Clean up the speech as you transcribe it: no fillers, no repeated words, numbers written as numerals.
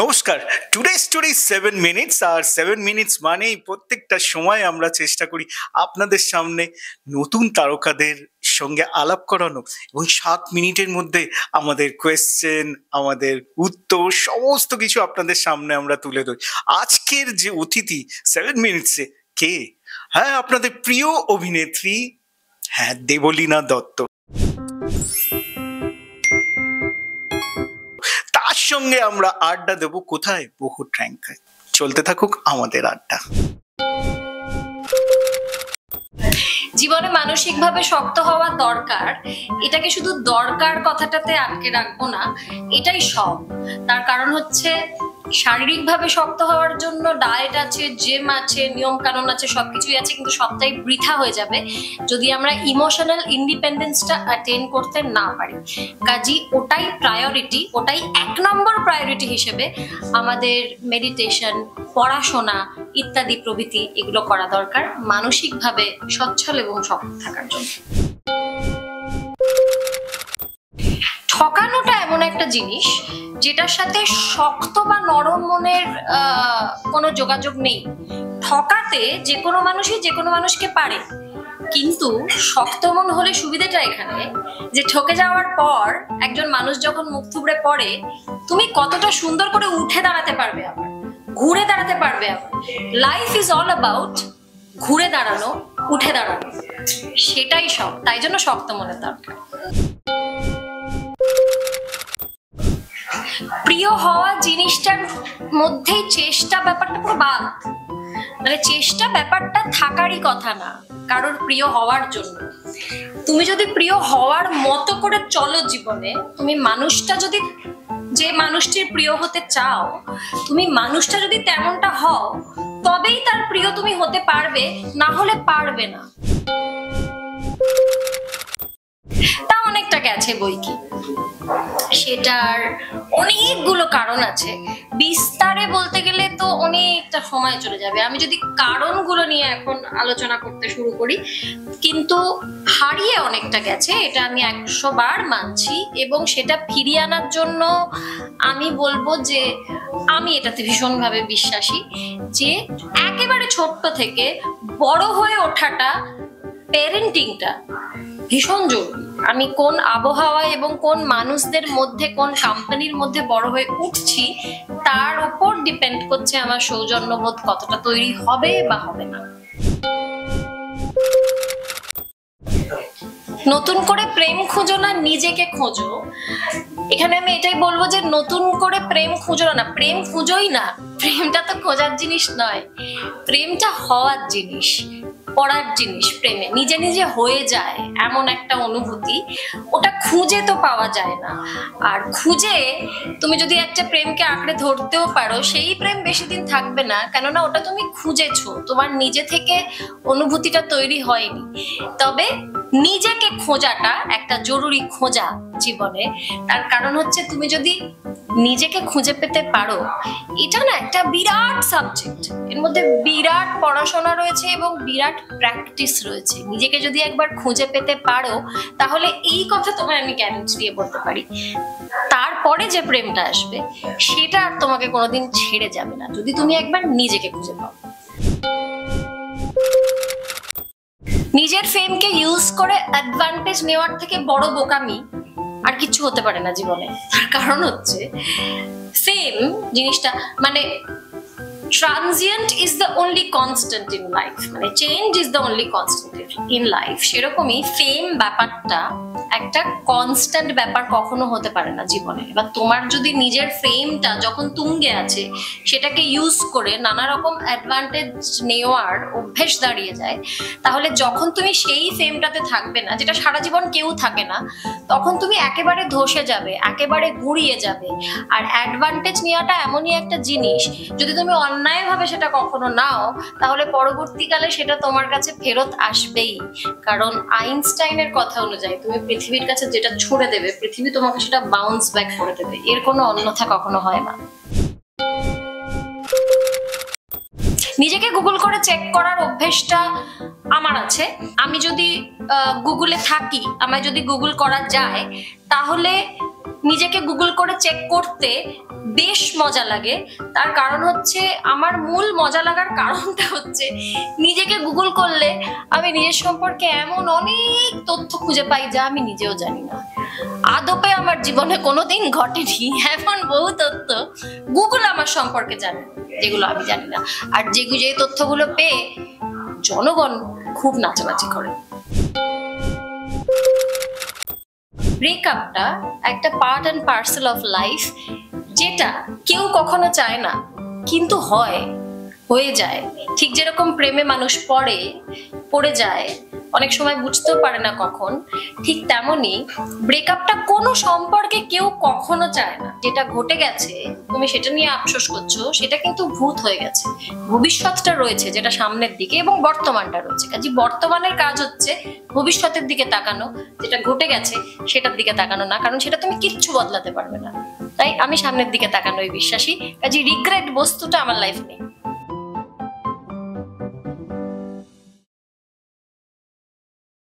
নমস্কার। Today story 7 minutes, আর 7 minutes মানেই প্রত্যেকটা সময় আমরা চেষ্টা করি আপনাদের সামনে নতুন তারকাদের সঙ্গে আলাপ করানো এবং 7 মিনিটের মধ্যে আমাদের কোয়েশ্চেন, আমাদের উত্তর সমস্ত কিছু আপনাদের সামনে আমরা তুলে ধরি। আজকের যে অতিথি 7 মিনিটসে কে? হ্যাঁ, আপনাদের প্রিয় অভিনেত্রী, হ্যাঁ, দেবলীনা দত্ত। তার সঙ্গে আমরা আড্ডা দেবো কোথায়? বহু ট্র্যাঙ্কায়। চলতে থাকুক আমাদের আড্ডা। জীবনে মানসিকভাবে শক্ত হওয়া দরকার, এটাকে শুধু দরকার কথাটাতে আটকে রাখবো না, এটাই সব। তার কারণ হচ্ছে শারীরিকভাবে শক্ত হওয়ার জন্য ডায়েট আছে, জিম আছে, নিয়ম কানুন আছে, সবকিছুই আছে, কিন্তু সবটাই বৃথা হয়ে যাবে যদি আমরা ইমোশনাল ইন্ডিপেন্ডেন্সটা অ্যাটেইন করতে না পারি। কাজী ওটাই প্রায়োরিটি, ওটাই 1 নম্বর প্রায়োরিটি হিসেবে আমাদের মেডিটেশন, পড়াশোনা ইত্যাদি প্রভৃতি এগুলো করা দরকার মানসিকভাবে সচ্ছল এবং শক্ত থাকার জন্য। ঠকানোটা এমন একটা জিনিস যেটার সাথে শক্ত বা নরম মনের কোনো যোগাযোগ নেই। ঠকাতে যে কোনো মানুষই যে কোনো মানুষকে পারে, কিন্তু শক্ত মন হলে সুবিধাটা এখানে যে ঠকে যাওয়ার পর একজন মানুষ যখন মুখ থুবড়ে পড়ে, তুমি কতটা সুন্দর করে উঠে দাঁড়াতে পারবে, আবার ঘুরে দাঁড়াতে পারবে। আবার লাইফ ইজ অল অ্যাবাউট ঘুরে দাঁড়ানো, উঠে দাঁড়ানো, সেটাই সব। তাই জন্য শক্ত মনের দরকার। প্রিয় হওয়া জিনিসটার মধ্যেই চেষ্টা ব্যাপারটা পুরো বাদ। মানে চেষ্টা ব্যাপারটা থাকারই কথা না কারোর প্রিয় হওয়ার জন্য। তুমি যদি প্রিয় হওয়ার মতো করে চলো জীবনে, তুমি মানুষটা যদি, যে মানুষটির প্রিয় হতে চাও, তুমি মানুষটা যদি তেমনটা হও, তবেই তার প্রিয় তুমি হতে পারবে, না হলে পারবে না। তা অনেকটা গেছে বই কি, সেটার অনেকগুলো কারণ আছে। বিস্তারে বলতে গেলে তো অনেকটা সময় চলে যাবে। আমি যদি কারণগুলো নিয়ে এখন আলোচনা করতে শুরু করি, কিন্তু হারিয়ে অনেকটা গেছে, এটা আমি 100 বার মানছি। এবং সেটা ফিরিয়ে আনার জন্য আমি বলবো যে আমি এটাতে ভীষণভাবে বিশ্বাসী যে একেবারে ছোট্ট থেকে বড় হয়ে ওঠাটা, প্যারেন্টিংটা ভীষণ জরুরি। আমি কোন আবহাওয়া এবং কোন মানুষদের মধ্যে, কোন কোম্পানির মধ্যে বড় হয়ে উঠছি, তার উপর ডিপেন্ড করছে আমার সৌজন্যবোধ কতটা তৈরি হবে বা হবে না। নতুন করে প্রেম খুঁজো না, নিজেকে খোঁজো। এখানে আমি এটাই বলবো যে নতুন করে প্রেম খুঁজো না, প্রেম খুঁজোই না। প্রেমটা তো খোঁজার জিনিস নয়, প্রেমটা হওয়ার জিনিস, পড়ার জিনিস। প্রেমে নিজে নিজে হয়ে যায় এমন একটা অনুভূতি, ওটা খুঁজে তো পাওয়া যায় না। আর খুঁজে তুমি যদি একটা প্রেমকে আঁকড়ে ধরতেও পারো, সেই প্রেম বেশি দিন থাকবে না, কেননা ওটা তুমি খুঁজেছো, তোমার নিজে থেকে অনুভূতিটা তৈরি হয়নি। তবে নিজেকে খোঁজাটা একটা জরুরি খোঁজা জীবনে। তার কারণ হচ্ছে তুমি যদি নিজেকে খুঁজে পেতে পারো, এটা না একটা বিরাট সাবজেক্ট, এর মধ্যে বিরাট পড়াশোনা রয়েছে এবং বিরাট প্র্যাকটিস রয়েছে। নিজেকে যদি একবার খুঁজে পেতে পারো, তাহলে এই কথা তোমায় আমি গ্যারান্টি দিয়ে বলতে পারি, তারপরে যে প্রেমটা আসবে সেটা আর তোমাকে কোনোদিন ছেড়ে যাবে না, যদি তুমি একবার নিজেকে খুঁজে পাও। নিজের ফেমকে ইউজ করে অ্যাডভান্টেজ নেওয়ার থেকে বড় বোকামি আর কিছু হতে পারে না জীবনে। তার কারণ হচ্ছে ফেম জিনিসটা, মানে transient is the only constant in life, মানে change is the only constant in life. সেরকমই ফেম ব্যাপারটা একটা কনস্ট্যান্ট ব্যাপার কখনো হতে পারে না জীবনে। এবার তোমার যদি নিজের ফেমটা যখন তুঙ্গে আছে, সেটাকে ইউজ করে নানা রকম অ্যাডভান্টেজ নেওয়ার অভ্যেস দাঁড়িয়ে যায়, তাহলে যখন তুমি সেই ফেমটাতে থাকবে না, যেটা সারা জীবন কেউ থাকে না, তখন তুমি একেবারে ধসে যাবে, একেবারে গুঁড়িয়ে যাবে। আর অ্যাডভান্টেজ নেওয়াটা এমনই একটা জিনিস, যদি তুমি অন্যায়ভাবে সেটা কখনো নাও, তাহলে পরবর্তীকালে সেটা তোমার কাছে ফেরত আসবেই। কারণ আইনস্টাইনের কথা অনুযায়ী তুমি পৃথিবীর কাছে যেটা ছুড়ে দেবে, পৃথিবী তোমাকে সেটা বাউন্স ব্যাক করে দেবে, এর কোনো অন্যথা কখনো হয় না। নিজেকে গুগল করে চেক করার অভ্যেসটা আমার আছে। আমি যদি গুগলে থাকি, আমায় যদি গুগল করা যায়, তাহলে নিজেকে গুগল করে চেক করতে বেশ মজা লাগে। তার কারণ হচ্ছে, আমার মূল মজা লাগার কারণটা হচ্ছে নিজেকে গুগল করলে আমি নিজের সম্পর্কে এমন অনেক তথ্য খুঁজে পাই যা আমি নিজেও জানি না। আদপে আমার জীবনে কোনোদিন ঘটেনি এমন বহু তথ্য গুগল আমার সম্পর্কে জানে, যেগুলো আমি জানি না। আর যে তথ্যগুলো পেয়ে জনগণ খুব নাচানাচি করে। ব্রেকআপটা একটা part and parcel of life, যেটা কেউ কখনো চায় না কিন্তু হয়ে যায়। ঠিক যেরকম প্রেমে মানুষ পড়ে যায়, অনেক সময় বুঝতেও পারে না কখন, ঠিক তেমনি ব্রেকআপটা কোনো সম্পর্কে কেউ কখনো চায় না। যেটা ঘটে গেছে তুমি সেটা নিয়ে আফসোস করছো, সেটা কিন্তু ভূত হয়ে গেছে। ভবিষ্যৎটা রয়েছে যেটা সামনের দিকে, এবং বর্তমানটা রয়েছে। কাজে বর্তমানের কাজ হচ্ছে ভবিষ্যতের দিকে তাকানো, যেটা ঘটে গেছে সেটার দিকে তাকানো না, কারণ সেটা তুমি কিচ্ছু বদলাতে পারবে না। তাই আমি সামনের দিকে তাকানোই বিশ্বাসী। কাজে রিগ্রেট বস্তুটা আমার লাইফ নেই।